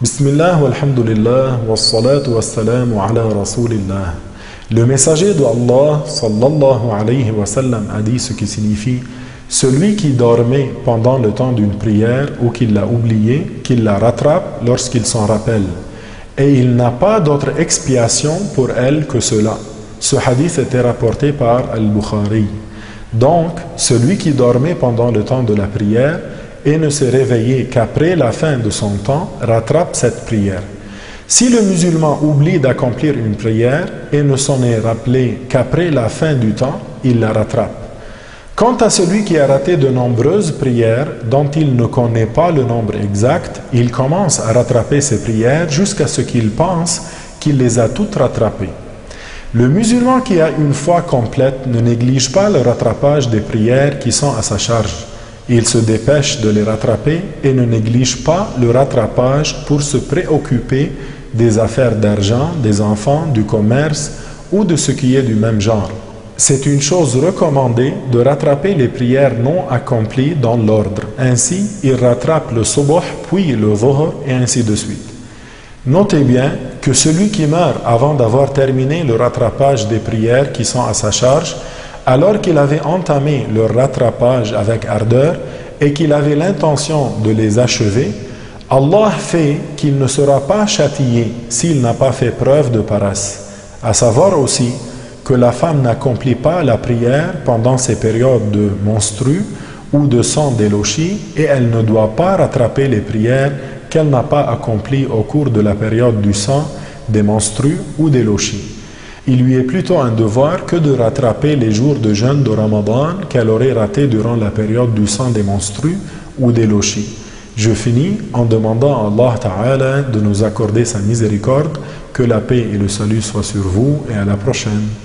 Bismillah, walhamdulillah, wassalatu wassalamu ala rasulillah. Le messager de Allah, sallallahu alayhi wa sallam, a dit ce qui signifie celui qui dormait pendant le temps d'une prière ou qui l'a oublié, qu'il la rattrape lorsqu'il s'en rappelle. Et il n'a pas d'autre expiation pour elle que cela. Ce hadith était rapporté par Al-Bukhari. Donc, celui qui dormait pendant le temps de la prière et ne s'est réveillé qu'après la fin de son temps, rattrape cette prière. Si le musulman oublie d'accomplir une prière et ne s'en est rappelé qu'après la fin du temps, il la rattrape. Quant à celui qui a raté de nombreuses prières dont il ne connaît pas le nombre exact, il commence à rattraper ses prières jusqu'à ce qu'il pense qu'il les a toutes rattrapées. Le musulman qui a une foi complète ne néglige pas le rattrapage des prières qui sont à sa charge. Il se dépêche de les rattraper et ne néglige pas le rattrapage pour se préoccuper des affaires d'argent, des enfants, du commerce ou de ce qui est du même genre. C'est une chose recommandée de rattraper les prières non accomplies dans l'ordre. Ainsi, il rattrape le subuh, puis le dhuhr et ainsi de suite. Notez bien que celui qui meurt avant d'avoir terminé le rattrapage des prières qui sont à sa charge, alors qu'il avait entamé leur rattrapage avec ardeur et qu'il avait l'intention de les achever, Allah fait qu'il ne sera pas châtié s'il n'a pas fait preuve de paresse. À savoir aussi que la femme n'accomplit pas la prière pendant ses périodes de menstrues ou de sang d'élochie et elle ne doit pas rattraper les prières qu'elle n'a pas accomplies au cours de la période du sang, des menstrues ou d'élochie. Il lui est plutôt un devoir que de rattraper les jours de jeûne de Ramadan qu'elle aurait raté durant la période du sang des menstrues ou des lochis. Je finis en demandant à Allah Ta'ala de nous accorder sa miséricorde, que la paix et le salut soient sur vous et à la prochaine.